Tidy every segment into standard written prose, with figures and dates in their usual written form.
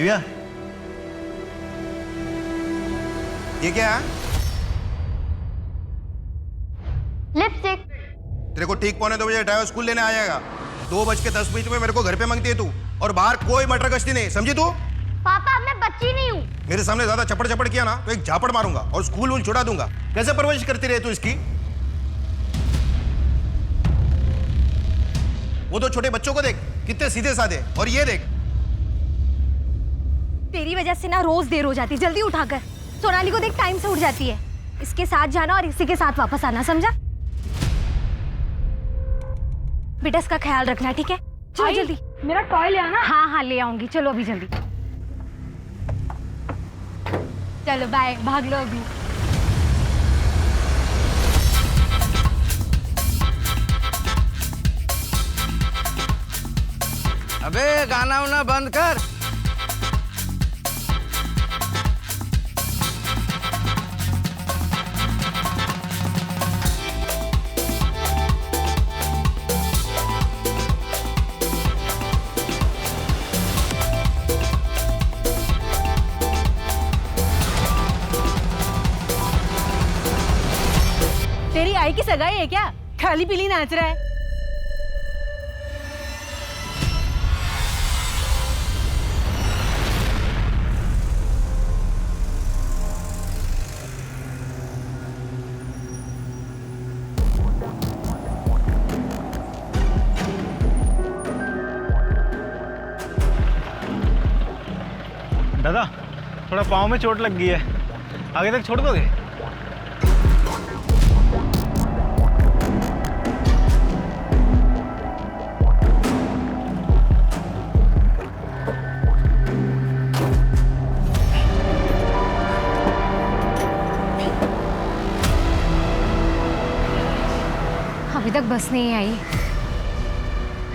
दिव्या, ये क्या है? लिपस्टिक। तेरे को ठीक 2:45 ड्राइवर स्कूल लेने आएगा। 2:10 में मेरे को घर पे मांगती है तू, और बाहर कोई मटर गश्ती नहीं, समझी तू? पापा मैं बच्ची नहीं हूँ। मेरे सामने ज्यादा चपड़ चपड़ किया ना तो एक झापड़ मारूंगा और स्कूल वूल छुड़ा दूंगा। कैसे परवरिश करती रहे तू इसकी? वो तो छोटे बच्चों को देख, कितने सीधे साधे, और ये देख। तेरी वजह से ना रोज देर हो जाती, जल्दी उठाकर। सोनाली को देख टाइम से उठ जाती है। इसके साथ जाना और इसी के साथ वापस आना, समझा? बेटा इसका ख्याल रखना, ठीक है? चलो जल्दी। मेरा टॉय ले आना। हाँ हाँ ले आऊंगी, चलो अभी जल्दी। चलो बाय, भाग लो अभी। अबे गाना वाना बंद कर। तेरी आई की सगाई है क्या? खाली पीली नाच रहा है। दादा थोड़ा पाँव में चोट लग गई है, आगे तक छोड़ दोगे? अभी तक बस नहीं आई।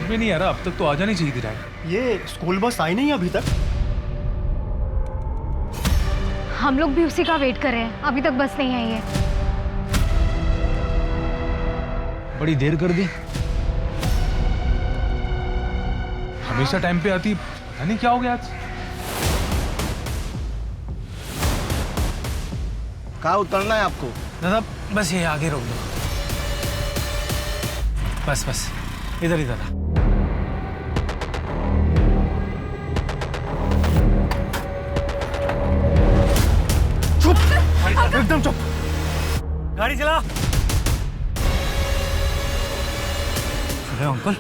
मैं नहीं आ रहा, अब तक तो आ जानी चाहिए थी राय। ये स्कूल बस आई नहीं अभी तक? हम लोग भी उसी का वेट कर रहे हैं, अभी तक बस नहीं आई है। बड़ी देर कर दी। हमेशा टाइम पे आती, पता नहीं क्या हो गया आज। कहाँ उतरना है आपको? दादा बस ये आगे रोक दो। बस बस इधर ही दादा। चुप, एकदम चुप। गाड़ी चला। अरे अंकल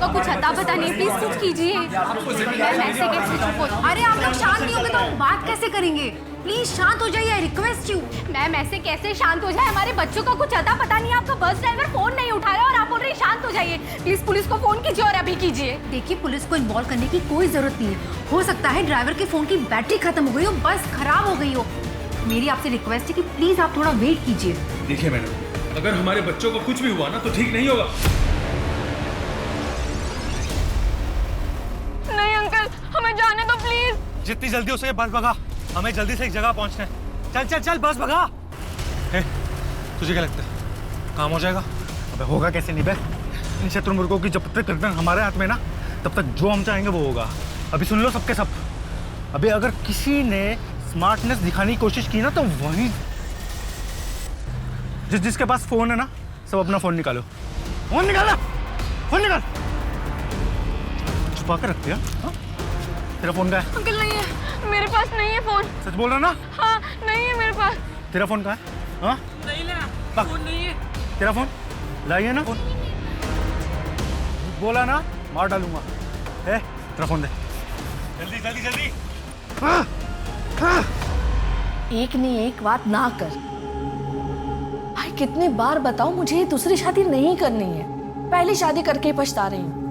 तो कुछ अता पता नहीं, प्लीज कुछ कीजिए। मैम ऐसे कैसे चुप हो? अरे आप लोग शांत नहीं होंगे तो हम बात कैसे करेंगे? प्लीज शांत हो जाइए, रिक्वेस्ट यू। मैम ऐसे कैसे शांत हो जाए? हमारे बच्चों का कुछ अता पता नहीं। आपका बस ड्राइवर फोन नहीं उठाया और आप बोल रहे हैं शांत हो जाइए। प्लीज पुलिस को फोन कीजिए और अभी कीजिए। देखिए पुलिस को इन्वॉल्व करने की कोई जरूरत नहीं है। हो सकता है ड्राइवर के फोन की बैटरी खत्म हो गई हो, बस खराब हो गई हो। मेरी आपसे रिक्वेस्ट है कि प्लीज आप थोड़ा वेट कीजिए। देखिए मैडम, अगर हमारे बच्चों को कुछ भी हुआ ना तो ठीक नहीं होगा। नहीं अंकल, हमें जाने दो प्लीज। जितनी जल्दी हो सके बस भगा, हमें जल्दी से एक जगह पहुंचना है। चल चल चल बस भगा। तुझे क्या लगता है काम हो जाएगा? अबे होगा कैसे नहीं बे? इन शत्रुमुर्गों की जब तक गर्दन हमारे हाथ में ना, तब तक जो हम चाहेंगे वो होगा। अभी सुन लो सबके सब। अबे अगर किसी ने स्मार्टनेस दिखाने की कोशिश की ना तो वही, जिसके पास फोन है ना, सब अपना फोन निकालो। फोन निकाला, फोन निकाल। छुपा कर रखते हैं। तेरा फोन कहाँ है? अंकल नहीं है, मेरे पास नहीं है फोन। सच बोल रहा ना? हाँ नहीं है मेरे पास। तेरा फोन कहाँ है? हाँ नहीं लेना, फोन नहीं है। तेरा फोन लाइए ना। फोन बोला ना, मार डालूंगा। तेरा फोन दे जल्दी जल्दी जल्दी। एक नहीं एक बात ना कर भाई। कितनी बार बताऊं, मुझे दूसरी शादी नहीं करनी है। पहली शादी करके ही पछता रही हूँ।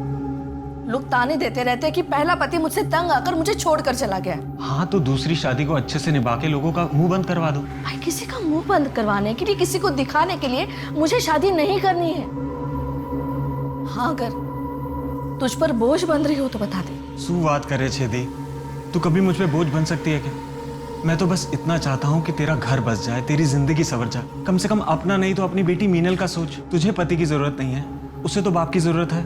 लोग ताने देते रहते हैं कि पहला पति मुझसे तंग आकर मुझे छोड़कर चला गया। हाँ तो दूसरी शादी को अच्छे से निभा के लोगों का मुंह बंद करवा दो। भाई किसी का मुंह बंद करवाने के लिए, किसी को दिखाने के लिए मुझे शादी नहीं करनी है। हाँ अगर तुझ पर बोझ बन रही हो तो बता दे। सू बात करे छेदी, तू कभी मुझ पे बोझ बन सकती है क्या? मैं तो बस इतना चाहता हूँ कि तेरा घर बस जाए, तेरी जिंदगी संवर जाए। कम से कम अपना नहीं तो अपनी बेटी मीनल का सोच। तुझे पति की जरूरत नहीं है, उसे तो बाप की जरूरत है।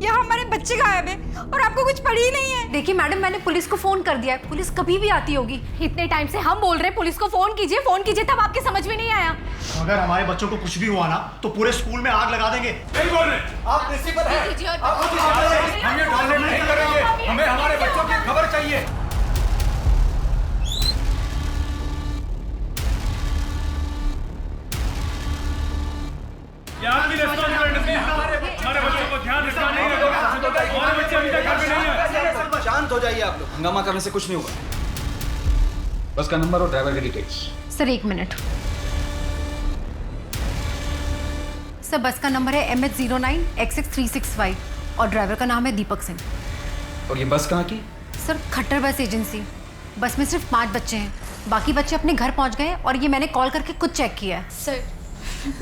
यहाँ हमारे बच्चे गायब है और आपको कुछ पड़ी ही नहीं है। देखिए मैडम, मैंने पुलिस को फोन कर दिया है, पुलिस कभी भी आती होगी। इतने टाइम से हम बोल रहे हैं पुलिस को फोन कीजिए, तब आपके समझ में नहीं आया। अगर हमारे बच्चों को कुछ भी हुआ ना तो पूरे स्कूल में आग लगा देंगे। नहीं बोल रहे, आप प्रिंसिपल हैं। हम ये टॉयलेट नहीं करेंगे, हमें हमारे बच्चों की खबर चाहिए। हमारे बच्चों को ध्यान रखना नहीं है, हमारे बच्चे अभी तक घर में नहीं है। शांत हो जाइए आप लोग, हंगामा करने से कुछ नहीं होगा। बस का नंबर और ड्राइवर की डिटेल्स। Sir 1 minute. सर बस का नंबर है MH09XX365 और ड्राइवर का नाम है दीपक सिंह। और ये बस कहाँ की? सर खट्टर बस एजेंसी। बस में सिर्फ 5 बच्चे हैं, बाकी बच्चे अपने घर पहुंच गए और ये मैंने कॉल करके खुद चेक किया है। सर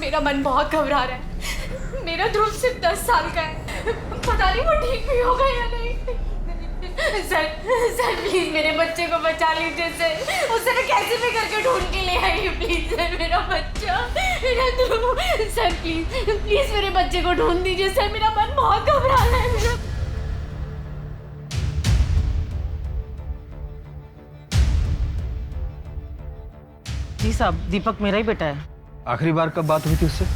मेरा मन बहुत घबरा रहा है। मेरा ध्रुव सिर्फ 10 साल का है, पता नहीं वो ठीक भी होगा या नहीं। सर प्लीज मेरे बच्चे को बचा लीजिए सर, उसे मैं कैसे भी करके ढूंढ के ले आई। प्लीज सर, मेरा बच्चा, मेरा ध्रुव। सर प्लीज मेरे बच्चे को ढूंढ दीजिए सर, मेरा मन बहुत घबरा रहा है। मेरा जी साहब, दीपक मेरा ही बेटा है। आखिरी बार कब बात हुई थी उससे?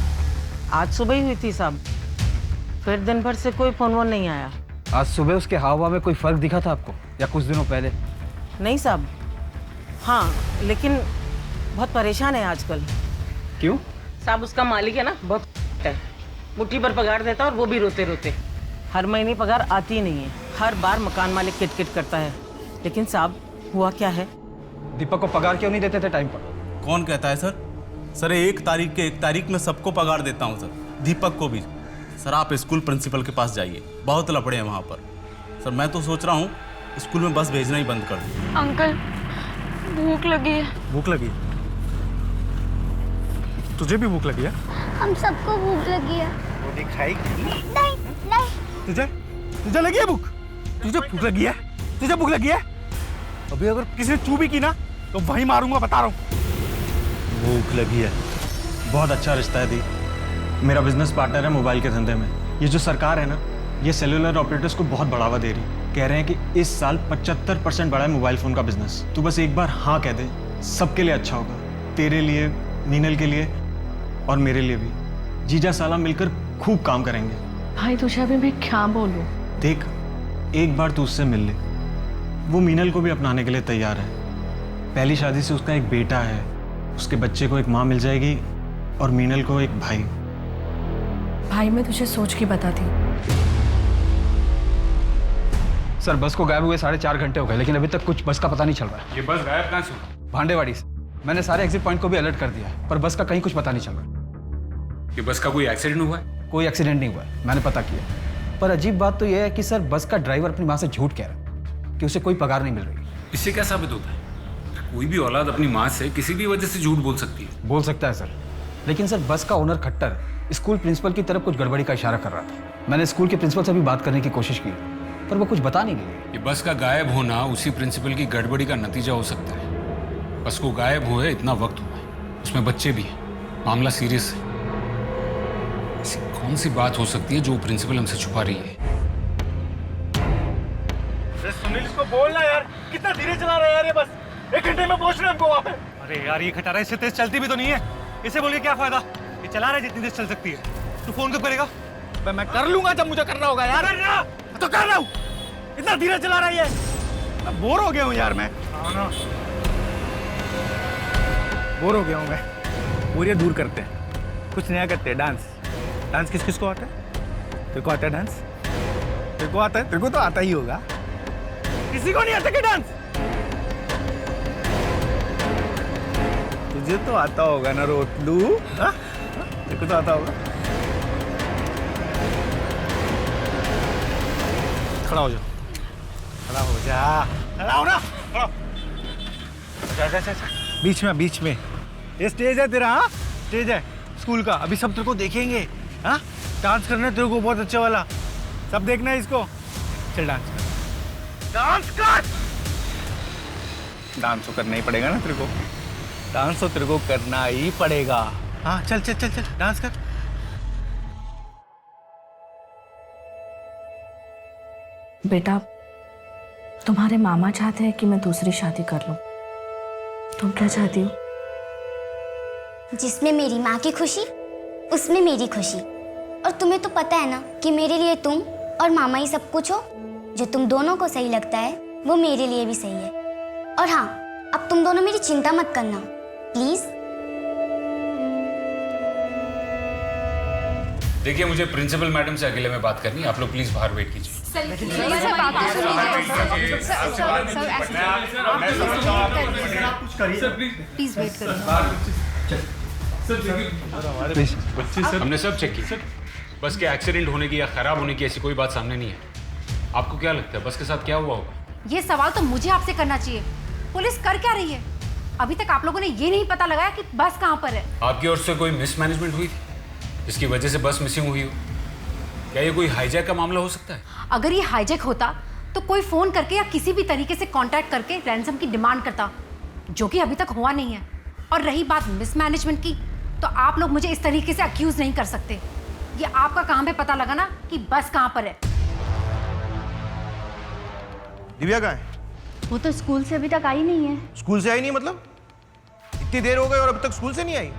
आज सुबह ही हुई थी साहब, फिर दिन भर से कोई फोन वोन नहीं आया। आज सुबह उसके हाव भाव में कोई फर्क दिखा था आपको, या कुछ दिनों पहले? नहीं साहब, हाँ लेकिन बहुत परेशान है आजकल। क्यों? साहब उसका मालिक है ना, बहुत है, मुट्ठी पर पगार देता है और वो भी रोते रोते। हर महीने पगार आती ही नहीं है, हर बार मकान मालिक किटकिट करता है। लेकिन साहब हुआ क्या है? दीपक को पगार क्यों नहीं देते थे टाइम पर? कौन कहता है सर? सर 1 तारीख में सबको पगार देता हूँ सर, दीपक को भी। सर आप स्कूल प्रिंसिपल के पास जाइए, बहुत लफड़े हैं वहाँ पर। सर मैं तो सोच रहा हूँ स्कूल में बस भेजना ही बंद कर दूँ। अंकल भूख लगी है। भूख लगी? तुझे भी भूख लगी है? हम सबको भूख लगी है। वो दिखाएगी? नहीं। तुझे लगी है भूख? तुझे भूख लगी है? तुझे भूख लगी है? अभी अगर किसी ने चू भी की ना तो वहीं मारूंगा, बता रहा हूँ। भूख लगी है। बहुत अच्छा रिश्ता है दी, मेरा बिजनेस पार्टनर है मोबाइल के धंधे में। ये जो सरकार है ना, ये सेलुलर ऑपरेटर्स को बहुत बढ़ावा दे रही। कह रहे हैं कि इस साल 75% बढ़ा है मोबाइल फोन का बिजनेस। तू बस एक बार हाँ कह दे, सबके लिए अच्छा होगा। तेरे लिए, मीनल के लिए और मेरे लिए भी। जीजा साला मिलकर खूब काम करेंगे। भाई तुझे अभी मैं क्या बोलूं? देख, एक बार तू उससे मिल ले, वो मीनल को भी अपनाने के लिए तैयार है। पहली शादी से उसका एक बेटा है, उसके बच्चे को एक माँ मिल जाएगी और मीनल को एक भाई। भाई मैं तुझे सोच के बताती। सर बस को गायब हुए 4.5 घंटे हो गए, लेकिन अभी तक कुछ बस का पता नहीं चल रहा है। ये बस गायब कहाँ से हुआ? भांडेवाड़ी से। मैंने सारे एग्जिट पॉइंट को भी अलर्ट कर दिया है, पर बस का कहीं कुछ पता नहीं चल रहा। ये बस का कोई एक्सीडेंट हुआ है? कोई एक्सीडेंट नहीं हुआ है, मैंने पता किया। पर अजीब बात तो यह है कि सर बस का ड्राइवर अपनी माँ से झूठ कह रहा है कि उसे कोई पगार नहीं मिल रही। इससे क्या साबित होता है? कोई भी औलाद अपनी माँ से किसी भी वजह से झूठ बोल सकती है। बोल सकता है सर, लेकिन सर बस का ओनर खट्टर स्कूल प्रिंसिपल की तरफ कुछ गड़बड़ी का इशारा कर रहा था। मैंने स्कूल के प्रिंसिपल से भी बात करने की कोशिश की, पर वो कुछ बता नहीं गई। ये बस का गायब होना उसी प्रिंसिपल की गड़बड़ी का नतीजा हो सकता है। बस को गायब हुए इतना वक्त हुआ है, उसमें बच्चे भी हैं, मामला सीरियस है। ऐसी कौन सी बात हो सकती है जो प्रिंसिपल हमसे छुपा रही है? सुनील इसको बोलना यार, कितना धीरे चला रहा है यार ये बस। 1 घंटे में पहुंच रहे हैं हमको वहाँ पे। अरे यार ये खटारा इससे तेज चलती भी तो नहीं है, इसे बोलिए क्या फायदा? ये चला रहा है जितनी तेज चल सकती है। तू फोन कब करेगा? मैं कर लूंगा जब मुझे करना होगा यार। तो कर रहा हूँ, इतना धीरे चला रहा है ये। मैं बोर हो गया हूँ यार। मैं बोर हो गया हूँ मैं। बोरियत दूर करते हैं, कुछ नया करते हैं। डांस डांस किस किस को आता है? तेरे को आता है डांस? तेरे को आता है? तेरे को तो आता ही होगा, किसी को नहीं आता क्या डांस? तुझे तो आता होगा ना रोतलू, तेरे को तो आता होगा। खड़ा हो जा, खड़ा हो जा, खड़ा हो ना, खड़ा। जा। बीच में ये स्टेज है तेरा। हाँ स्टेज है स्कूल का, अभी सब तेरे को देखेंगे। हाँ डांस करना है तेरे को बहुत अच्छा वाला, सब देखना है इसको। चल डांस कर, डांस कर। डांस तो करना ही पड़ेगा ना तेरे को, डांस तो तेरे को करना ही पड़ेगा। हाँ चल चल चल चल डांस कर। बेटा, तुम्हारे मामा चाहते हैं कि मैं दूसरी शादी कर लूं। तुम क्या चाहती हो? जिसमें मेरी माँ की खुशी उसमें मेरी खुशी। और तुम्हें तो पता है ना कि मेरे लिए तुम और मामा ही सब कुछ हो। जो तुम दोनों को सही लगता है वो मेरे लिए भी सही है। और हाँ, अब तुम दोनों मेरी चिंता मत करना प्लीज। देखिए, मुझे प्रिंसिपल मैडम से अकेले में बात करनी है। आप लोग प्लीज बाहर वेट कीजिए। प्लीज वेट करिए। हमने सब चेक किया। बस के एक्सीडेंट होने की या खराब होने की ऐसी कोई बात सामने नहीं है। आपको क्या लगता है बस के साथ क्या हुआ होगा? ये सवाल तो मुझे आपसे करना चाहिए। पुलिस कर क्या रही है? अभी तक आप लोगों ने ये नहीं पता लगाया कि बस कहाँ पर है। आपकी ओर से कोई मिसमैनेजमेंट हुई थी जिसकी वजह से बस मिसिंग हुई हो? क्या ये कोई हाईजैक का मामला हो सकता है? अगर ये हाईजैक होता तो कोई फोन करके या किसी भी तरीके से कांटेक्ट करके रैंसम की डिमांड करता, जो कि अभी तक हुआ नहीं है। और रही बात मिसमैनेजमेंट की, तो आप लोग मुझे इस तरीके से अक्यूज नहीं कर सकते। ये आपका काम है पता लगाना कि बस कहाँ पर है। दिव्या कहाँ है? वो तो स्कूल से अभी तक आई नहीं है। स्कूल से आई नहीं मतलब? इतनी देर हो गई और अभी तक स्कूल से नहीं आई?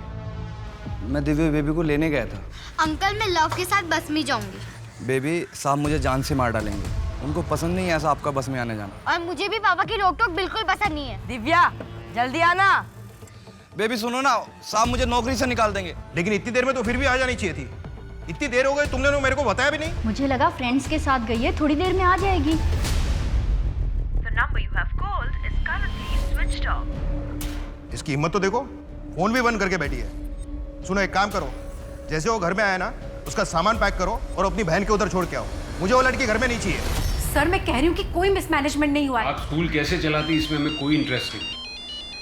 मैं दिव्या बेबी को लेने गया था। अंकल, मैं लव के साथ बस में जाऊंगी। बेबी साहब मुझे जान से मार डालेंगे। उनको पसंद नहीं है ऐसा आपका बस में आने जाना। और मुझे भी पापा की रोक टोक बिल्कुल पसंद नहीं है। दिव्या, जल्दी आना। बेबी सुनो ना, साहब मुझे नौकरी से निकाल देंगे। लेकिन इतनी देर में तो फिर भी आ जानी चाहिए थी। इतनी देर हो गई, तुमने तो मेरे को बताया भी नहीं। मुझे लगा फ्रेंड्स के साथ गई है, थोड़ी देर में आ जाएगी। इसकी हिम्मत तो देखो, फोन भी बंद करके बैठी है। सुनो, एक काम करो, जैसे वो घर में आया ना उसका सामान पैक करो और अपनी बहन के उधर छोड़ के आओ। मुझे वो लड़की घर में नहीं चाहिए। सर, मैं कह रही हूँ कि कोई मिसमैनेजमेंट नहीं हुआ है। आप स्कूल कैसे चलाती इसमें हमें कोई इंटरेस्ट नहीं।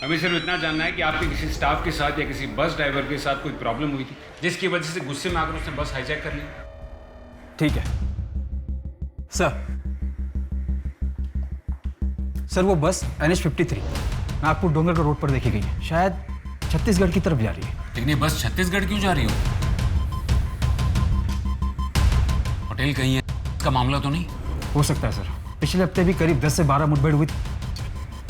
हमें सिर्फ इतना जानना है कि आपके किसी स्टाफ के साथ या किसी बस ड्राइवर के साथ कोई प्रॉब्लम हुई थी जिसकी वजह से गुस्से में आकर उसने बस हाईजैक कर ली। ठीक है सर, वो बस NH53 नागपुर डोंगरगढ़ रोड पर देखी गई है। शायद छत्तीसगढ़ की तरफ जा रही है। लेकिन ये बस छत्तीसगढ़ क्यों जा रही हो? होटल कहीं है, इसका मामला तो नहीं हो सकता है सर। पिछले हफ्ते भी करीब 10 से 12 मुठभेड़ हुई थी।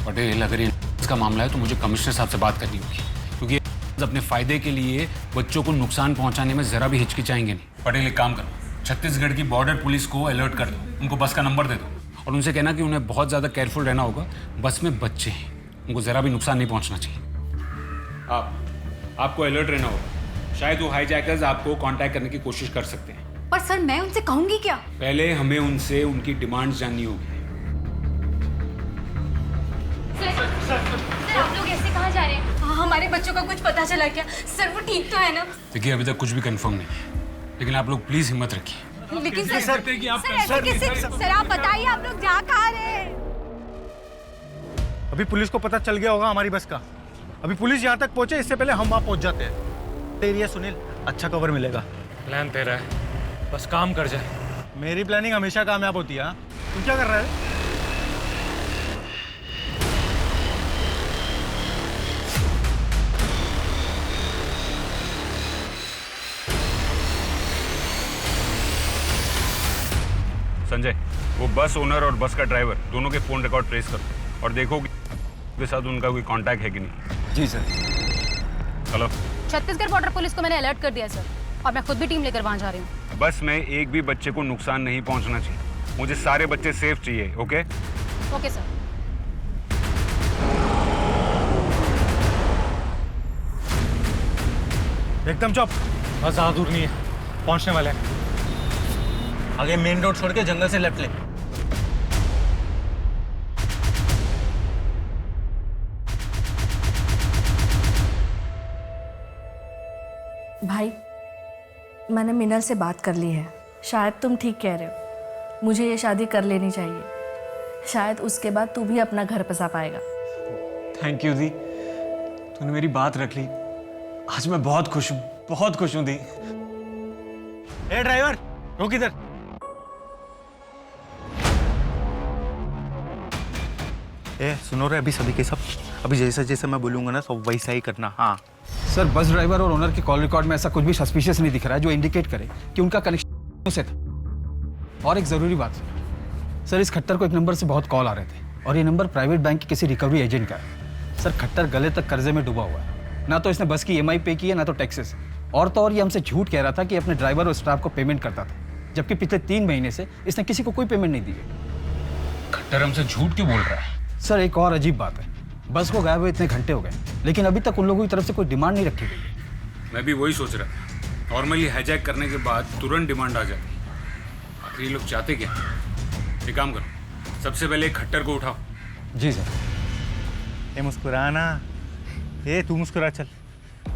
पटेल, अगर ये इसका मामला है तो मुझे कमिश्नर साहब से बात करनी होगी, क्योंकि अपने फायदे के लिए बच्चों को नुकसान पहुंचाने में जरा भी हिचकिचाएंगे नहीं। पटेल, एक काम करो, छत्तीसगढ़ की बॉर्डर पुलिस को अलर्ट कर दो, उनको बस का नंबर दे दो और उनसे कहना कि उन्हें बहुत ज़्यादा केयरफुल रहना होगा। बस में बच्चे हैं, उनको ज़रा भी नुकसान नहीं पहुंचना चाहिए। आपको अलर्ट रहना होगा। शायद वो हाईजैकर्स आपको कांटेक्ट करने की कोशिश कर सकते हैं। पर सर, मैं उनसे कहूंगी क्या? पहले हमें उनसे उनकी डिमांड्स जाननी होगी। सर, आप लोग ऐसे कहाँ जा रहे हैं? हमारे बच्चों का कुछ पता चला क्या? सर, वो ठीक तो है ना? देखिए, अभी तक कुछ भी कंफर्म नहीं है, लेकिन आप लोग प्लीज हिम्मत रखिए। लेकिन सर, सर आप बताइए, आप लोग जा कहाँ रहे हैं? अभी पुलिस को पता चल गया होगा हमारी बस का। अभी पुलिस यहाँ तक पहुंचे इससे पहले हम वहाँ पहुंच जाते हैं। तेरी है सुनील, अच्छा कवर मिलेगा। प्लान तेरा है, बस काम कर जाए। मेरी प्लानिंग हमेशा कामयाब होती है। तू क्या कर रहा है? संजय, वो बस ओनर और बस का ड्राइवर दोनों के फोन रिकॉर्ड ट्रेस करो और देखो कि उनके साथ उनका कोई कांटेक्ट है कि नहीं। जी सर। चलो। छत्तीसगढ़ बॉर्डर पुलिस को मैंने अलर्ट कर दिया सर, और मैं खुद भी टीम लेकर वहाँ जा रही हूँ। बस में एक भी बच्चे को नुकसान नहीं पहुंचना चाहिए। मुझे सारे बच्चे सेफ चाहिए। ओके? Okay sir. एकदम चुप, बस ज़्यादा दूर नहीं है, पहुंचने वाले हैं। आगे मेन रोड छोड़ के जंगल से लेफ्ट ले। भाई, मैंने मिनल से बात कर ली है। शायद तुम ठीक कह रहे हो, मुझे ये शादी कर लेनी चाहिए। शायद उसके बाद तू भी अपना घर बसा पाएगा। थैंक यू दी, तूने मेरी बात रख ली। आज मैं बहुत खुश हूँ, बहुत खुश हूँ दी। ए ड्राइवर, रोक इधर। ए सुनो रे, अभी सभी के सब, अभी जैसा जैसा मैं बोलूंगा ना सब वैसा ही करना। हाँ सर, बस ड्राइवर और ओनर के कॉल रिकॉर्ड में ऐसा कुछ भी सस्पिशियस नहीं दिख रहा है जो इंडिकेट करे कि उनका कनेक्शन से था। और एक जरूरी बात, सर इस खट्टर को एक नंबर से बहुत कॉल आ रहे थे और ये नंबर प्राइवेट बैंक के किसी रिकवरी एजेंट का है। सर खट्टर गले तक कर्जे में डूबा हुआ है, ना तो इसने बस की EMI पे की है ना तो टैक्सेस। और तो और ये हमसे झूठ कह रहा था कि अपने ड्राइवर और स्टाफ को पेमेंट करता था, जबकि पिछले 3 महीने से इसने किसी को कोई पेमेंट नहीं दी है। खट्टर हमसे झूठ क्यों बोल रहा है? सर एक और अजीब बात है, बस को गायब हुए इतने घंटे हो गए लेकिन अभी तक उन लोगों की तरफ से कोई डिमांड नहीं रखी गई। मैं भी वही सोच रहा था। नॉर्मली हाईजैक करने के बाद तुरंत डिमांड आ जाती। आखिर ये लोग चाहते क्या? एक काम करो, सबसे पहले खट्टर को उठाओ। जी सर। ये मुस्कुराना, ये तू मुस्कुरा चल।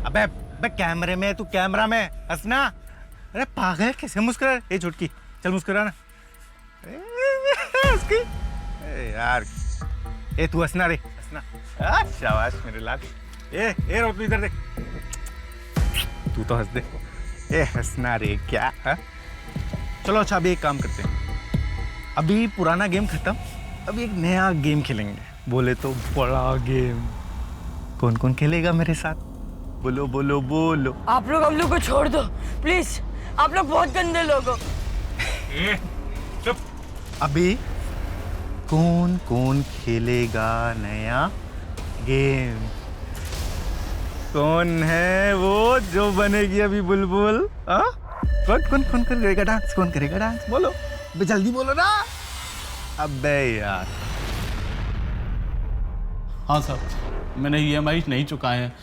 अबे अबे कैमरे में, तू कैमरा में हंसना। अरे पागल कैसे मुस्कुरा? ये छुटकी चल मुस्कुराना। यार ये तू हंसना रे, हंसना। शाबाश मेरे लाल। ये रो, तू इधर देख। तू तो हंस दे। ये हंसना रे क्या है? चलो अच्छा अभी एक काम करते हैं, अभी पुराना गेम खत्म, अभी एक नया गेम खेलेंगे। बोले तो बड़ा गेम। कौन कौन खेलेगा मेरे साथ? बोलो बोलो बोलो। आप लोग हम लोग को छोड़ दो प्लीज, आप लोग बहुत गंदे लोग हो। चुप। अभी कौन कौन खेलेगा नया गेम? कौन है वो जो बनेगी अभी बुलबुल? कौन करेगा डांस? कौन करेगा डांस? बोलो जल्दी बोलो ना। अबे यार। हाँ सर, मैंने EMI नहीं चुकाए हैं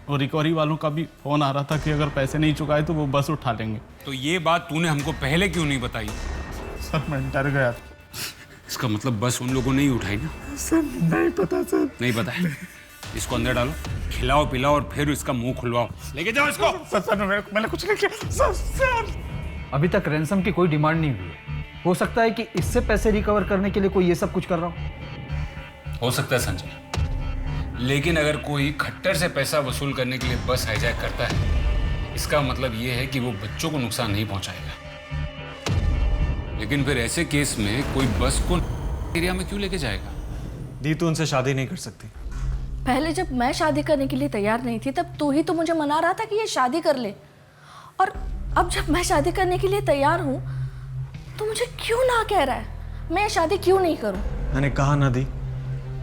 और रिकवरी वालों का भी फ़ोन आ रहा था कि अगर पैसे नहीं चुकाए तो वो बस उठा लेंगे। तो ये बात तूने हमको पहले क्यों नहीं बताई? सर मैं डर गया। इसका मतलब बस उन लोगों ने ही उठाई ना? सर नहीं पता सर। नहीं पता है? इसको अंदर डालो, खिलाओ पिलाओ और फिर इसका मुंह खुलवाओ। लेके जाओ इसको। सर मैंने कुछ नहीं किया सर। अभी तक रैंसम की कोई डिमांड नहीं हुई है। हो सकता है कि इससे पैसे रिकवर करने के लिए कोई ये सब कुछ कर रहा हो सकता है संजय, लेकिन अगर कोई खट्टर से पैसा वसूल करने के लिए बस हाईजैक करता है, इसका मतलब ये है कि वो बच्चों को नुकसान नहीं पहुंचाएगा। लेकिन फिर ऐसे केस में कोई बस को एरिया में क्यों लेके जाएगा? दी तू उनसे शादी नहीं कर सकती। पहले जब मैं शादी करने के लिए तैयार नहीं थी तब तू ही तो मुझे मना रहा था कि ये शादी कर ले, और अब जब मैं शादी करने के लिए तैयार हूँ तो मुझे क्यों ना कह रहा है? मैं ये शादी क्यों नहीं करूँ? मैंने कहा ना दी,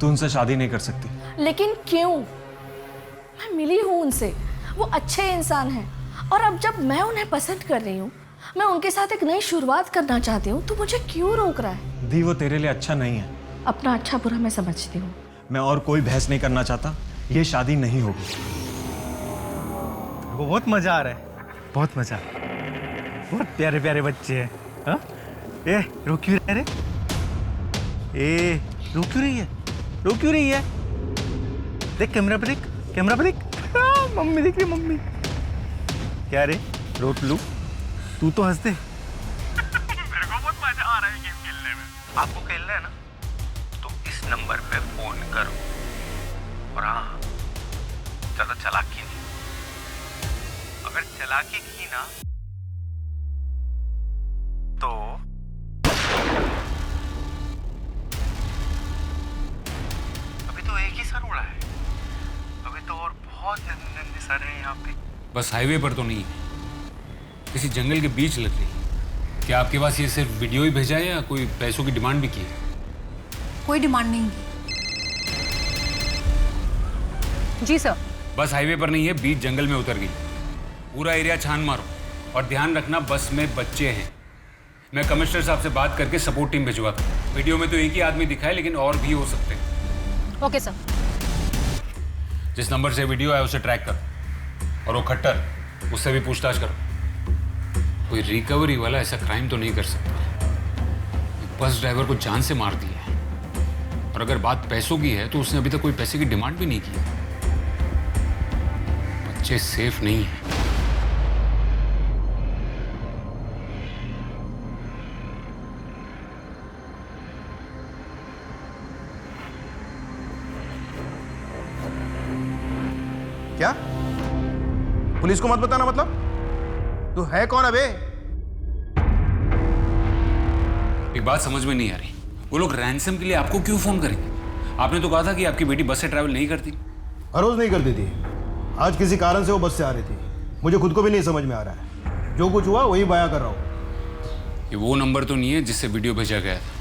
तू उनसे शादी नहीं कर सकती। लेकिन क्यों? मैं मिली हूँ उनसे, वो अच्छे इंसान हैं, और अब जब मैं उन्हें पसंद कर रही हूँ, मैं उनके साथ एक नई शुरुआत करना चाहती हूँ, तो मुझे क्यों रोक रहा है? दी वो तेरे लिए अच्छा नहीं है। अपना अच्छा बुरा मैं समझती हूँ। मैं और कोई बहस नहीं करना चाहता, ये शादी नहीं होगी। वो बहुत मजा आ रहा है, बहुत मजा। बहुत प्यारे प्यारे बच्चे हैं। हाँ? ए रो क्यों रहे रे? ए रो क्यों रही है? रो क्यों रही है? देख कैमरा पे, देख कैमरा पे, देख। मम्मी देख रही, मम्मी। क्या रे रो लू? तू तो हंस दे। मेरे को बहुत मजा आ रहा है गेम खेलने में। आपको खेलना है ना तो इस नंबर पे फोन करो, और हाँ ज्यादा चालाकी नहीं। अगर चालाकी की ना तो अभी तो एक ही सर उड़ा है, अभी तो और बहुत नन्हे सर हैं यहाँ पे। बस हाईवे पर तो नहीं है, किसी जंगल के बीच लग रही। क्या आपके पास ये सिर्फ वीडियो ही भेजा है या कोई पैसों की डिमांड भी की है? कोई डिमांड नहीं की। जी सर। बस हाईवे पर नहीं है, बीच जंगल में उतर गई। पूरा एरिया छान मारो और ध्यान रखना बस में बच्चे हैं। मैं कमिश्नर साहब से बात करके सपोर्ट टीम भिजवाता हूँ। वीडियो में तो एक ही आदमी दिखा है, लेकिन और भी हो सकते हैं। Okay sir. जिस नंबर से वीडियो है उसे ट्रैक करो, और वो खट्टर, उससे भी पूछताछ करो। कोई रिकवरी वाला ऐसा क्राइम तो नहीं कर सकता। बस ड्राइवर को जान से मार दिया है, और अगर बात पैसों की है तो उसने अभी तक कोई पैसे की डिमांड भी नहीं की। बच्चे सेफ नहीं है। क्या? पुलिस को मत बताना मतलब? तू है कौन अबे? एक बात समझ में नहीं आ रही, वो लोग रैंसम के लिए आपको क्यों फोन करेंगे? आपने तो कहा था कि आपकी बेटी बस से ट्रैवल नहीं करती। हर रोज नहीं करती थी, आज किसी कारण से वो बस से आ रही थी। मुझे खुद को भी नहीं समझ में आ रहा है, जो कुछ हुआ वही बयां कर रहा हूँ। ये वो नंबर तो नहीं है जिससे वीडियो भेजा गया था?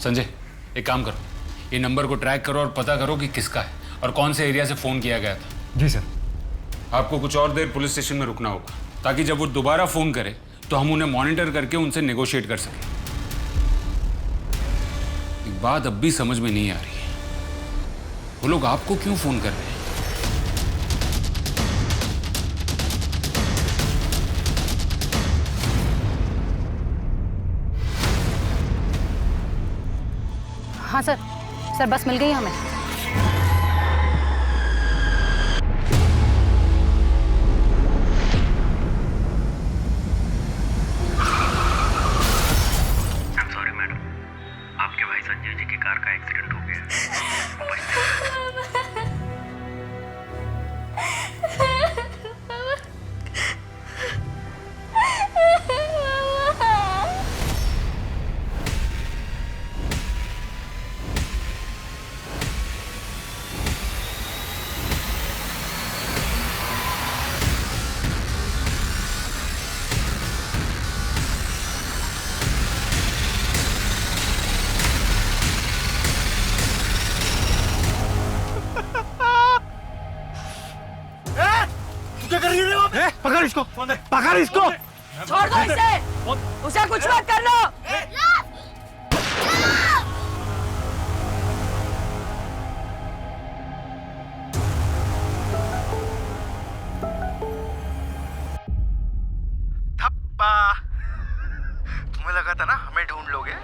संजय, एक काम करो, ये नंबर को ट्रैक करो और पता करो कि किसका है और कौन से एरिया से फ़ोन किया गया था। जी सर। आपको कुछ और देर पुलिस स्टेशन में रुकना होगा ताकि जब वो दोबारा फ़ोन करे तो हम उन्हें मॉनिटर करके उनसे नेगोशिएट कर सकें। एक बात अब भी समझ में नहीं आ रही है, वो लोग आपको क्यों फ़ोन कर रहे हैं? हाँ सर, सर बस मिल गई हमें। सॉरी मैडम, आपके भाई संजय जी की कार का एक्सीडेंट हो गया। क्या कर रही है वहाँ पे? पकड़ इसको, पकड़ इसको। छोड़ दो इसे, उसे कुछ मत करना। थप्पा, तुम्हें लगा था ना हमें ढूंढ लोगे?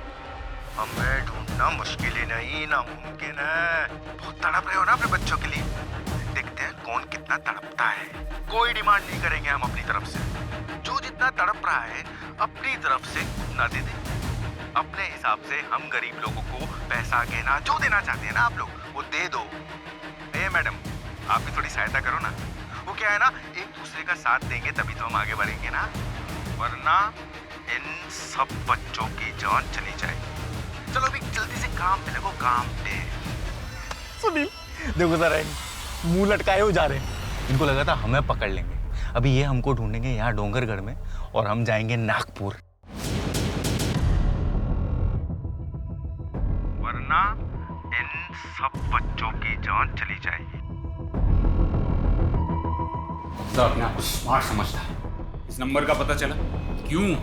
हमें ढूंढना मुश्किल ही नहीं, नामुमकिन है। बहुत तड़प रहे हो ना अपने बच्चों के लिए। देखते हैं कौन कितना तड़पता है। कोई डिमांड नहीं करेंगे हम अपनी तरफ से। जो जितना तड़प रहा है अपनी तरफ से उतना दे दे। अपने हिसाब से हम गरीब लोगों को पैसा गहना जो देना चाहते हैं ना आप लोग, वो दे दो। ए मैडम, आप भी थोड़ी सहायता करो ना। वो क्या है ना, एक दूसरे का साथ देंगे तभी तो हम आगे बढ़ेंगे ना, वरना इन सब बच्चों की जान चली जाएगी। चलो अभी जल्दी से काम पे लगो, काम पे। सुनील देखो जरा, मुंह लटकाए हो जा रहे हैं। इनको लगा था हमें पकड़ लेंगे। अभी ये हमको ढूंढेंगे यहाँ डोंगरगढ़ में और हम जाएंगे नागपुर, वरना इन सब बच्चों की जान चली जाएगी। तो अपने आप को स्मार्ट समझता है। इस नंबर का पता चला? क्यों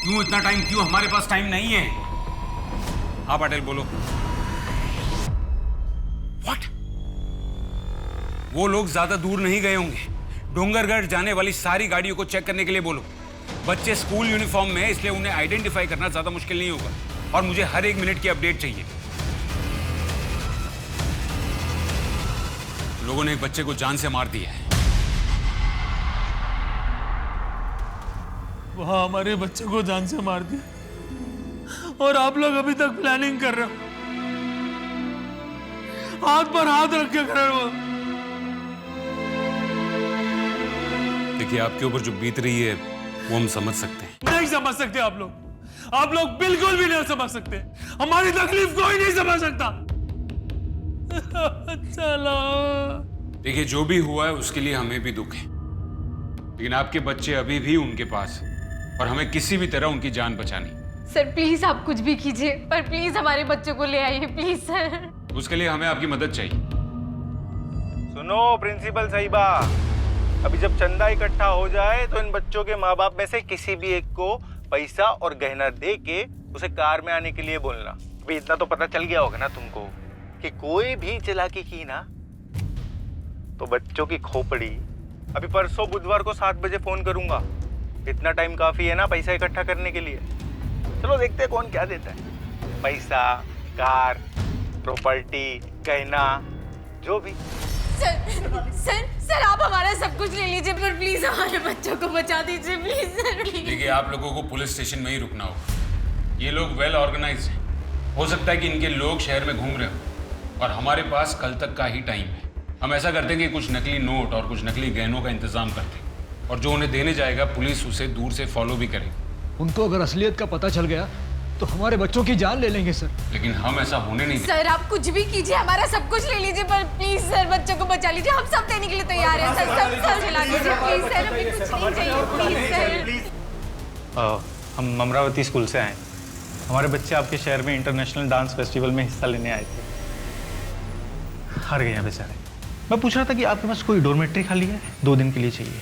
क्यों इतना टाइम? क्यों? हमारे पास टाइम नहीं है। हाँ पटेल बोलो। व्हाट? वो लोग ज्यादा दूर नहीं गए होंगे। डोंगरगढ़ जाने वाली सारी गाड़ियों को चेक करने के लिए बोलो। बच्चे स्कूल यूनिफॉर्म में, इसलिए उन्हें आइडेंटिफाई करना ज्यादा मुश्किल नहीं होगा। और मुझे हर 1 मिनट की अपडेट चाहिए। लोगों ने एक बच्चे को जान से मार दिया है। वहां हमारे बच्चे को जान से मार दिया और आप लोग अभी तक प्लानिंग कर रहे हो, हाथ पर हाथ रख के खड़े हो। देखिए, आपके ऊपर जो बीत रही है वो हम समझ सकते हैं। नहीं समझ सकते आप लोग बिल्कुल भी नहीं समझ सकते। हमारी तकलीफ कोई नहीं समझ सकता। चलो। देखिए, जो भी हुआ है उसके लिए हमें भी दुख है, लेकिन आपके बच्चे अभी भी उनके पास हैं और हमें किसी भी तरह उनकी जान बचानी। सर प्लीज आप कुछ भी कीजिए, पर प्लीज हमारे बच्चों को ले आइए प्लीज सर। उसके लिए हमें आपकी मदद चाहिए। सुनो प्रिंसिपल साहिबा, अभी जब चंदा इकट्ठा हो जाए तो इन बच्चों के माँ बाप में से किसी भी एक को पैसा और गहना दे के उसे कार में आने के लिए बोलना। अभी इतना तो पता चल गया होगा ना तुमको कि कोई भी चालाकी की ना तो बच्चों की खोपड़ी। अभी परसों बुधवार को 7 बजे फोन करूंगा। इतना टाइम काफी है ना पैसा इकट्ठा करने के लिए। चलो देखते हैं कौन क्या देता है। पैसा, कार, प्रॉपर्टी, गहना, जो भी। सर आप हमारा सब कुछ ले लीजिए, पर प्लीज हमारे बच्चों को बचा दीजिए प्लीज सर। देखिए, आप लोगों को पुलिस स्टेशन में ही रुकना होगा। ये लोग वेल ऑर्गेनाइज्ड हैं। हो सकता है कि इनके लोग शहर में घूम रहे हो और हमारे पास कल तक का ही टाइम है। हम ऐसा करते हैं कि कुछ नकली नोट और कुछ नकली गहनों का इंतजाम करते हैं और जो उन्हें देने जाएगा पुलिस उसे दूर से फॉलो भी करेगी। उनको अगर असलियत का पता चल गया तो हमारे बच्चों की जान ले लेंगे सर। लेकिन हम ऐसा होने नहीं देंगे। सर आप कुछ भी कीजिए, हमारा सब कुछ ले लीजिए, पर प्लीज सर बच्चों को बचा लीजिए। हम सब देने के लिए तैयार हैं सर। सब खिला दीजिए प्लीज सर, हमें कुछ नहीं चाहिए प्लीज सर। हम अमरावती स्कूल से आए। हमारे बच्चे आपके शहर में इंटरनेशनल डांस फेस्टिवल में हिस्सा लेने आए थे, हार गए हैं बेचारे। मैं पूछ रहा था कि आपके पास कोई डॉर्मेट्री खाली है? 2 दिन के लिए चाहिए।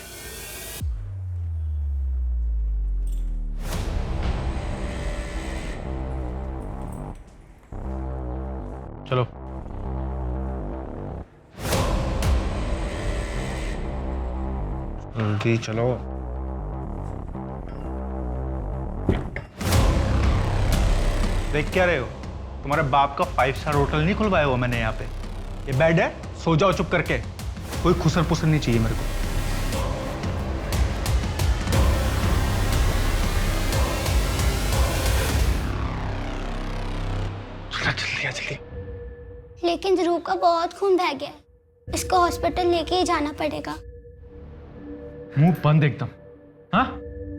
चलो जल्दी चलो। देख क्या रहे हो? तुम्हारे बाप का 5 स्टार होटल नहीं खुलवाया हुआ मैंने यहाँ पे। ये बेड है, सो जाओ चुप करके। कोई खुसर पुसर नहीं चाहिए मेरे को। जल्दी। लेकिन ध्रुव का बहुत खून बह गया है, इसको हॉस्पिटल लेके ही जाना पड़ेगा। मुंह बंद एकदम। हाँ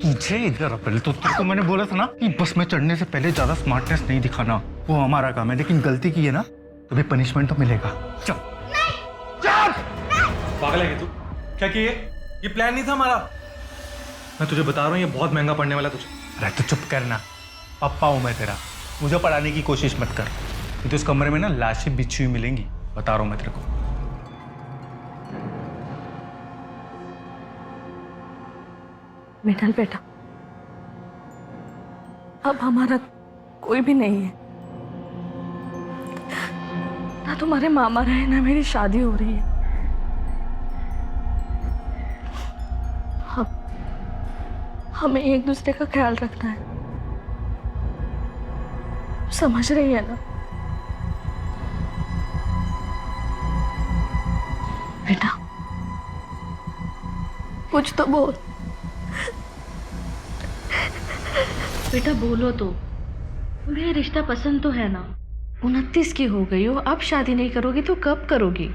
तुझे इधर पहले तो मैंने बोला था ना कि बस में चढ़ने से पहले ज्यादा स्मार्टनेस नहीं दिखाना, वो हमारा काम है। लेकिन गलती की है ना तो भी पनिशमेंट तो मिलेगा। चल चल। पागल है तू? क्या किए? ये प्लान नहीं था हमारा। मैं तुझे बता रहा हूँ ये बहुत महंगा पड़ने वाला तुझे। अरे तो चुप करना, पप्पा हूं मैं तेरा। मुझे पढ़ाने की कोशिश मत कर। तो इस कमरे में ना लाशें बिछी हुई मिलेंगी, बता रहा हूं मैं तेरे को। मिठल बेटा, अब हमारा कोई भी नहीं है। ना तुम्हारे मामा रहे, ना मेरी शादी हो रही है। हमें एक दूसरे का ख्याल रखना है, समझ रही है ना? बेटा कुछ तो बोल। बेटा बोलो तो। तुम्हें रिश्ता पसंद तो है ना? 29 की हो गई हो, अब शादी नहीं करोगी तो कब करोगी?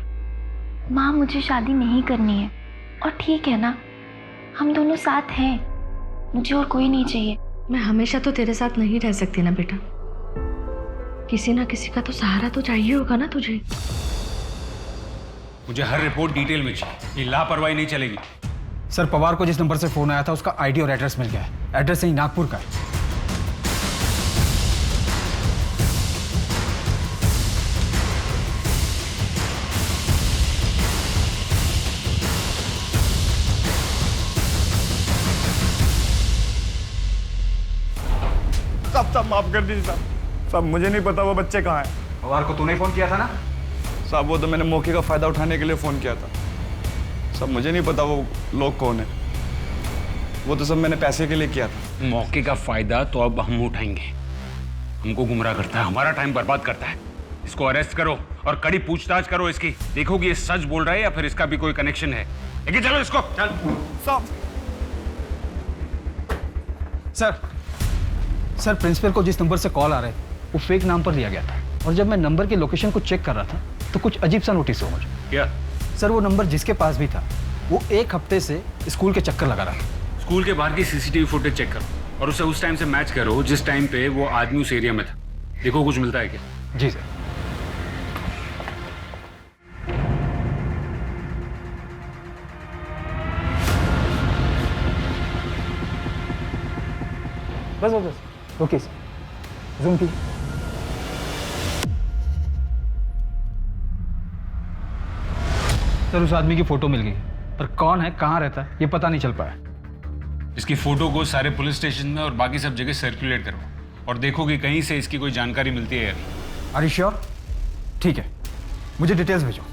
माँ मुझे शादी नहीं करनी है, और ठीक है ना, हम दोनों साथ हैं, मुझे और कोई नहीं चाहिए। मैं हमेशा तो तेरे साथ नहीं रह सकती ना बेटा, किसी ना किसी का तो सहारा तो चाहिए होगा ना तुझे। मुझे हर रिपोर्ट डिटेल में चाहिए, ये लापरवाही नहीं चलेगी। सर पवार को जिस नंबर से फोन आया था उसका आईडी और एड्रेस मिल गया है। एड्रेस यही नागपुर का है। साहब माफ कर दीजिए साहब, मुझे नहीं पता वो बच्चे कहाँ हैं। पवार को तूने फोन किया था ना? साहब वो तो मैंने मौके का फायदा उठाने के लिए फ़ोन किया था। सब मुझे नहीं पता वो लोग कौन है, वो तो सब मैंने पैसे के लिए किया था। मौके का फायदा तो अब हम उठाएंगे। हमको गुमराह करता है, हमारा टाइम बर्बाद करता है। इसको अरेस्ट करो और कड़ी पूछताछ करो इसकी। देखो कि ये सच बोल रहा है या फिर इसका भी कोई कनेक्शन है। लेकिन चलो इसको। चल सर प्रिंसिपल को जिस नंबर से कॉल आ रहे थे वो फेक नाम पर लिया गया था, और जब मैं नंबर की लोकेशन को चेक कर रहा था तो कुछ अजीब सा नोटिस हुआ मुझे। क्या? सर वो नंबर जिसके पास भी था वो 1 हफ्ते से स्कूल के चक्कर लगा रहा था। स्कूल के बाहर की सीसीटीवी फुटेज चेक करो और उसे उस टाइम से मैच करो जिस टाइम पे वो आदमी उस एरिया में था। देखो कुछ मिलता है क्या? जी सर। बस ओके सर, जूम कीजिए। सर उस आदमी की फोटो मिल गई, पर कौन है, कहाँ रहता है, ये पता नहीं चल पाया। इसकी फोटो को सारे पुलिस स्टेशन में और बाकी सब जगह सर्कुलेट करो और देखो कि कहीं से इसकी कोई जानकारी मिलती है या नहीं। Are you sure? ठीक है, मुझे डिटेल्स भेजो।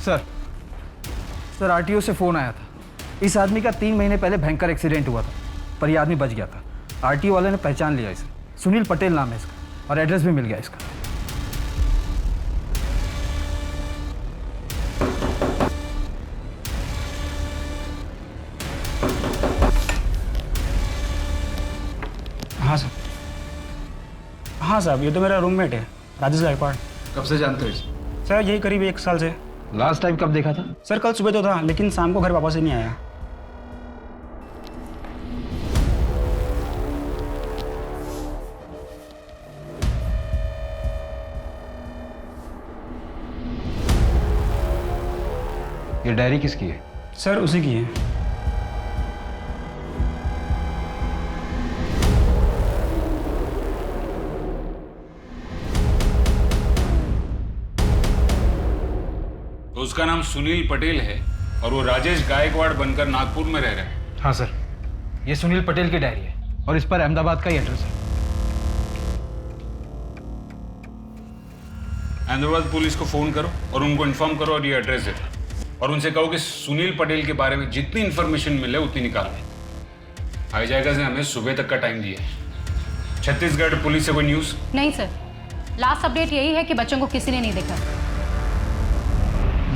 सर आरटीओ से फोन आया था। इस आदमी का 3 महीने पहले भयंकर एक्सीडेंट हुआ था, पर यह आदमी बच गया था। आरटीओ वाले ने पहचान लिया इसे। सुनील पटेल नाम है इसका, और एड्रेस भी मिल गया इसका। हाँ साहब, ये तो मेरा रूममेट है, राजेश गायकवाड़। कब से जानते हो इसे? सर यही करीब 1 साल से। लास्ट टाइम कब देखा था? सर कल सुबह तो था, लेकिन शाम को घर वापस ही नहीं आया। ये डायरी किसकी है? सर उसी की है। उसका नाम सुनील पटेल है और वो राजेश गायकवाड़ बनकर नागपुर में रह रहा है। हाँ सर, ये सुनील पटेल की डायरी है और इस पर अहमदाबाद का ही एड्रेस है। अहमदाबाद पुलिस को फोन करो और उनको इन्फॉर्म करो और ये एड्रेस दे दो और उनसे कहो कि सुनील पटेल के बारे में जितनी इंफॉर्मेशन मिले उतनी निकाल लें। हाईजैकर्स ने हमें सुबह तक का टाइम दिया है। छत्तीसगढ़ पुलिस से कोई न्यूज़? नहीं सर, लास्ट अपडेट यही है कि बच्चों को किसी ने नहीं देखा।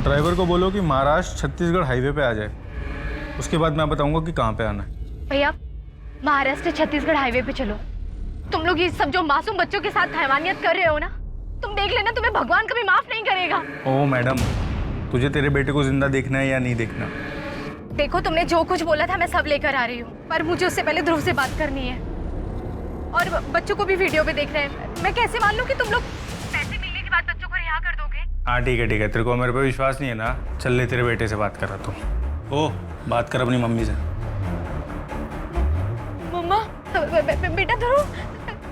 ड्राइवर को बोलो कि महाराष्ट्र छत्तीसगढ़ हाईवे पे आ जाए, उसके बाद मैं बताऊंगा कि कहाँ पे आना है। भैया, महाराष्ट्र छत्तीसगढ़ हाईवे पे चलो। तुम लोग ये सब जो मासूम बच्चों के साथ हैवानियत कर रहे हो ना, तुम देख लेना, तुम्हें भगवान कभी माफ नहीं करेगा। ओ मैडम, तुझे तेरे बेटे को जिंदा देखना है या नहीं देखना? देखो, तुमने जो कुछ बोला था मैं सब लेकर आ रही हूँ, पर मुझे उससे पहले ध्रुव से बात करनी है और बच्चों को भी वीडियो पे देख रहे हैं। मैं कैसे मान लूँ कि तुम लोग पैसे मिलने के बाद बच्चों को रिहा कर दोगे? हाँ ठीक है, तेरे को मेरे पे विश्वास नहीं है ना? चल ले, तेरे बेटे से बात कर रहा तू। ओ, बात कर अपनी मम्मी से। मम्मा, बेटा ध्रुव,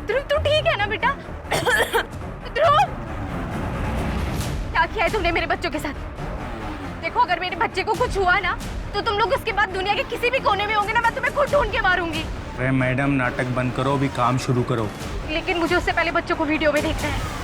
तू ठीक है ना बेटा? ध्रुव, क्या किया है तुमने मेरे बच्चों के साथ? देखो, अगर मेरे बच्चे को कुछ हुआ ना तो तुम लोग उसके बाद दुनिया के किसी भी कोने में होंगे ना, मैं तुम्हें खुद ढूंढ के मारूंगी। अरे मैडम, नाटक बंद करो, अभी काम शुरू करो। लेकिन मुझे उससे पहले बच्चों को वीडियो में देखना है।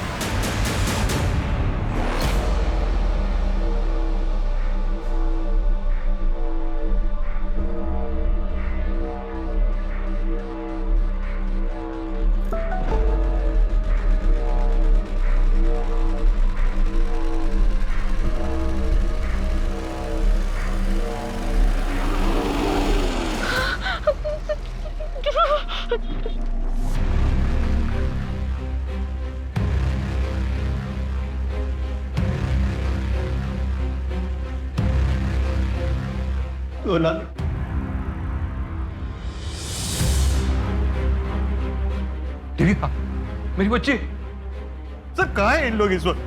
दीपिका, मेरी बच्ची। सर कहाँ है इन लोग इस वक्त?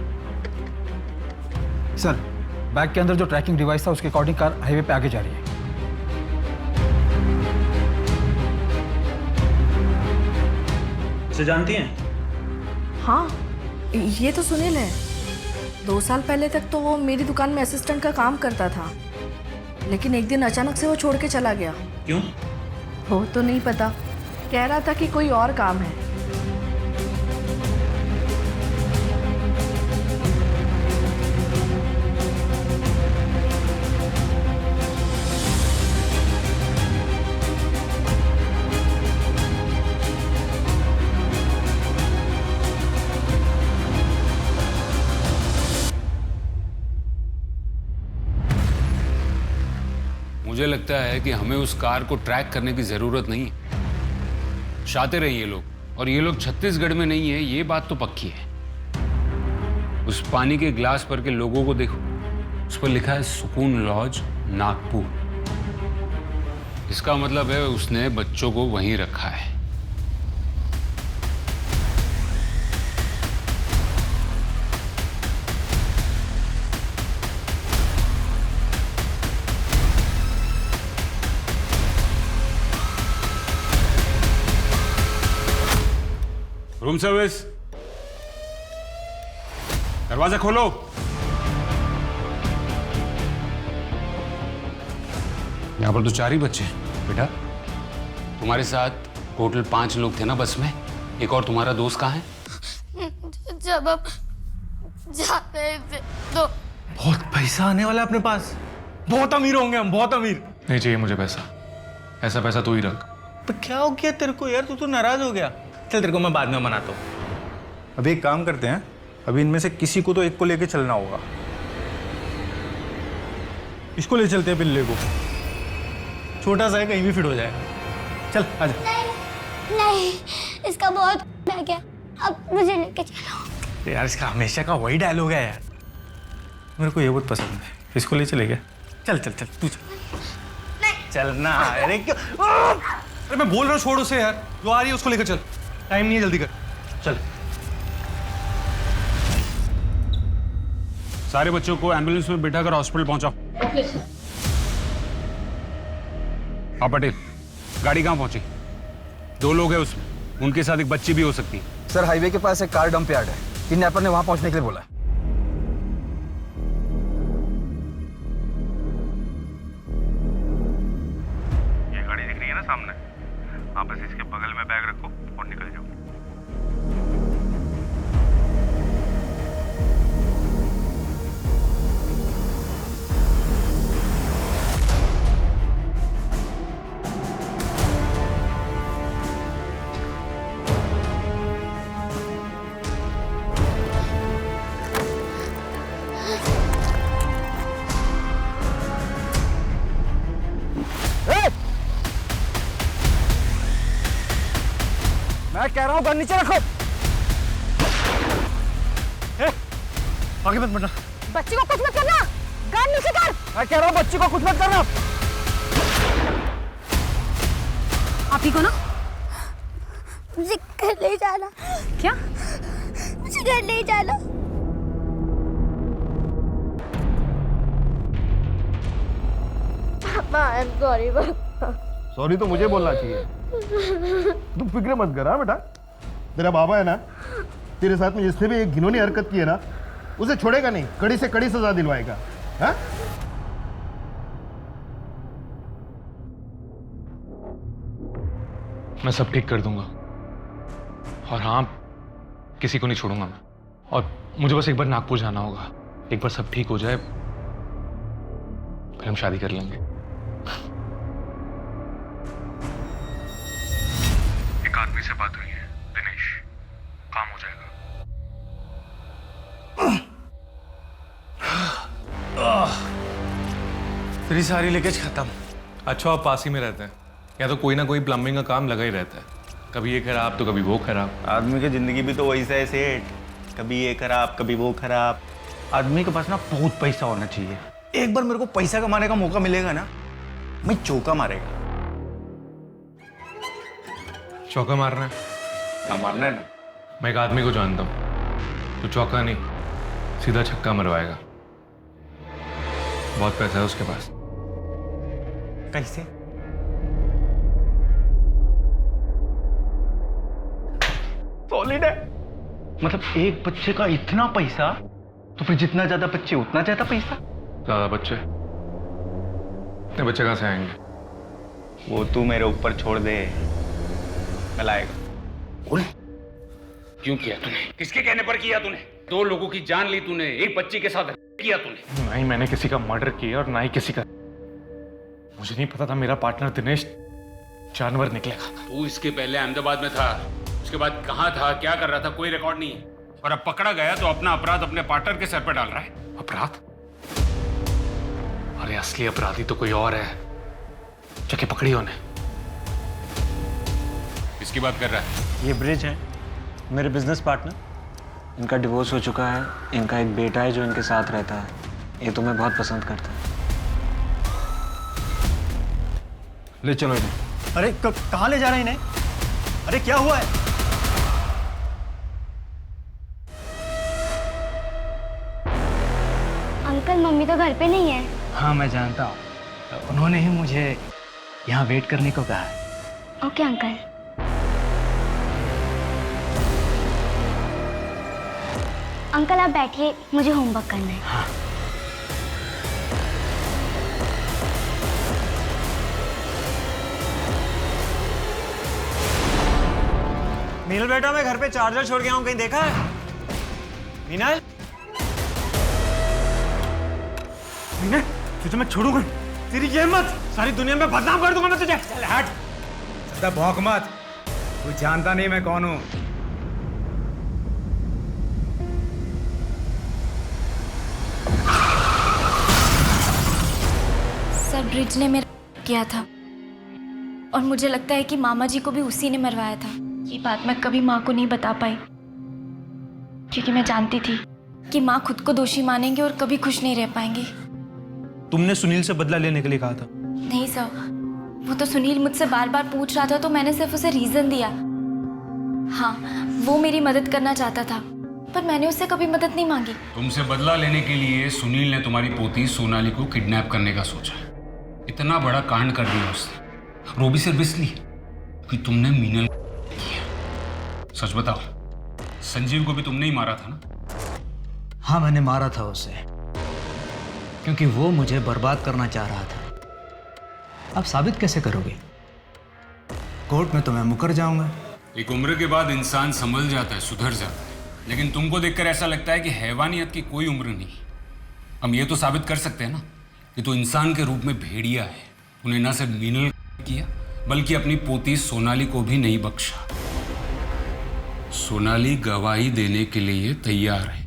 सर, बैग के अंदर जो ट्रैकिंग डिवाइस था उसके अकॉर्डिंग कार हाईवे पे आगे जा रही है। इसे जानती हैं? हाँ, ये तो सुनील है। 2 साल पहले तक तो वो मेरी दुकान में असिस्टेंट का काम करता था, लेकिन एक दिन अचानक से वो छोड़ के चला गया। क्यों? वो तो नहीं पता, कह रहा था कि कोई और काम है। मुझे लगता है कि हमें उस कार को ट्रैक करने की जरूरत नहीं है। शातिर हैं ये लोग, और ये लोग छत्तीसगढ़ में नहीं है, ये बात तो पक्की है। उस पानी के ग्लास पर के लोगों को देखो, उस पर लिखा है सुकून लॉज नागपुर। इसका मतलब है उसने बच्चों को वहीं रखा है। रूम सर्विस, दरवाजा खोलो। यहां पर तो 4 ही बच्चे हैं बेटा। तुम्हारे साथ टोटल 5 लोग थे ना बस में? एक और तुम्हारा दोस्त कहाँ है? जब हम जा रहे थे तो बहुत पैसा आने वाला है अपने पास, बहुत अमीर होंगे हम, बहुत अमीर। नहीं चाहिए मुझे पैसा, ऐसा पैसा तू ही रख। तो क्या हो गया तेरे को यार? तू तो नाराज हो गया। चल, तेरे को मैं बाद में मनाता हूँ। अभी एक काम करते हैं, अभी इनमें से किसी को तो एक को लेके चलना होगा। इसको ले चलते हैं, पिल्ले को। छोटा सा है, कहीं भी फिट हो जाएगा। चल आजा। नहीं, इसका बहुत बह गया, अब मुझे लेके चलो। यार इसका हमेशा का वही डायलॉग है यार, मेरे को ये बहुत पसंद है। इसको ले चले गया। चल चल चल, तू चल। चलना। अरे क्यों? अरे मैं बोल रहा हूँ छोड़ उसे यार, जो आ रही है उसको लेकर चल, टाइम नहीं है, जल्दी कर। चल। सारे बच्चों को एम्बुलेंस में बिठाकर हॉस्पिटल पहुंचाओ। Okay sir. हाँ पटेल, गाड़ी कहाँ पहुंची? 2 लोग हैं उसमें, उनके साथ एक बच्ची भी हो सकती है। सर, हाईवे के पास एक कार डंप यार्ड है, किडनैपर ने वहां पहुंचने के लिए बोला है। सामने। आप बस इसके बगल में बैग रखो और निकल जाओ। मैं कह रहा हूँ गन नीचे रखो। आगे मत बढ़ना। बच्ची को कुछ मत करना, गन नीचे कर। मैं कह रहा हूँ बच्ची को कुछ मत करना। आप ही को ना मुझे घर ले जाना। क्या? मुझे घर ले जाना। पापा आई एम सॉरी। सॉरी तो मुझे बोलना चाहिए। तुम फिक्र मत कर। हाँ बेटा, तेरा बाबा है ना, तेरे साथ में जिसने भी एक घिनौनी हरकत की है ना, उसे छोड़ेगा नहीं, कड़ी से कड़ी सजा दिलवाएगा। हाँ? मैं सब ठीक कर दूंगा। और हाँ, किसी को नहीं छोड़ूंगा मैं। और मुझे बस एक बार नागपुर जाना होगा। एक बार सब ठीक हो जाए फिर हम शादी कर लेंगे। एक आदमी से बात हुई है, दिनेश, काम हो जाएगा। तेरी सारी लीकेज खत्म। अच्छा, आप पास ही में रहते हैं, या तो कोई ना कोई प्लम्बिंग का काम लगा ही रहता है। कभी ये खराब तो कभी वो खराब। आदमी की जिंदगी भी तो वैसा है सेठ, कभी ये खराब कभी वो खराब। आदमी के पास ना बहुत पैसा होना चाहिए। एक बार मेरे को पैसा कमाने का मौका मिलेगा ना, मैं चौका मारेगा। चौका मारना है? हाँ, मारना है ना। मैं एक आदमी को जानता हूँ तो चौका नहीं सीधा छक्का मरवाएगा। बहुत पैसा है उसके पास। कैसे? सॉलिड है। मतलब एक बच्चे का इतना पैसा, तो फिर जितना ज्यादा बच्चे उतना ज्यादा पैसा। ज्यादा बच्चे? इतने बच्चे कहाँ से आएंगे? वो तू मेरे ऊपर छोड़ दे, मैं लाएगा। क्यों किया तूने? किसके कहने पर किया तूने? 2 लोगों की जान ली तूने, एक बच्ची के साथ किया तूने। ना ही मैंने किसी का मर्डर किया और ना ही किसी का। मुझे नहीं पता था मेरा पार्टनर दिनेश जानवर निकलेगा। तू इसके पहले अहमदाबाद में था, उसके बाद कहाँ था, क्या कर रहा था, कोई रिकॉर्ड नहीं है। और अब पकड़ा गया तो अपना अपराध अपने पार्टनर के सर पर डाल रहा है। अपराध? अरे असली अपराधी तो कोई और है, जाके पकड़ी उन्हें। किसकी बात कर रहा है? ये ब्रिज है, मेरे बिजनेस पार्टनर। इनका डिवोर्स हो चुका है, इनका एक बेटा है जो इनके साथ रहता है। ये तुम्हें बहुत पसंद करता है। ले चलो इन्हें। अरे कहाँ ले जा रहे हैं इन्हें? अरे क्या हुआ है? अंकल मम्मी तो घर पे नहीं है। हाँ मैं जानता हूँ, उन्होंने ही मुझे यहाँ वेट करने को कहा है। Okay uncle. अंकल आप बैठिए, मुझे होमवर्क करना है। हाँ। मीनल बेटा, मैं घर पे चार्जर छोड़ गया हूँ, कहीं देखा है? मीनल? मीनल, तुझे मैं छोड़ूंगा। तेरी ये हिम्मत, सारी दुनिया में बदनाम कर दूंगा मैं तुझे। चल हट, ज्यादा भौंक मत। तू जानता नहीं मैं कौन हूँ। सर, ब्रिज ने मेरा किया था और मुझे लगता है कि मामा जी को भी उसी ने मरवाया था। ये बात मैं कभी माँ को नहीं बता पाई क्योंकि मैं जानती थी कि माँ खुद को दोषी मानेंगे और कभी खुश नहीं रह पाएंगे। तुमने सुनील से बदला लेने के लिए कहा था? नहीं सर, वो तो सुनील मुझसे बार बार पूछ रहा था तो मैंने सिर्फ उसे रीजन दिया। हाँ, वो मेरी मदद करना चाहता था पर मैंने उससे कभी मदद नहीं मांगी। तुमसे बदला लेने के लिए सुनील ने तुम्हारी पोती सोनाली को किडनैप करने का सोचा। इतना बड़ा कांड कर दिया उसने, वो भी सिर्फ इसलिए कि तुमने मीनल किया। सच बताओ, संजीव को भी तुमने ही मारा था ना? हाँ मैंने मारा था उसे, क्योंकि वो मुझे बर्बाद करना चाह रहा था। आप साबित कैसे करोगे? कोर्ट में तो मैं मुकर जाऊंगा। एक उम्र के बाद इंसान संभल जाता है, सुधर जाता है, लेकिन तुमको देखकर ऐसा लगता है कि हैवानियत की कोई उम्र नहीं। हम ये तो साबित कर सकते हैं ना कि तू इंसान के रूप में भेड़िया है। उन्हें ना सिर्फ मीनल किया बल्कि अपनी पोती सोनाली को भी नहीं बख्शा। सोनाली गवाही देने के लिए तैयार है।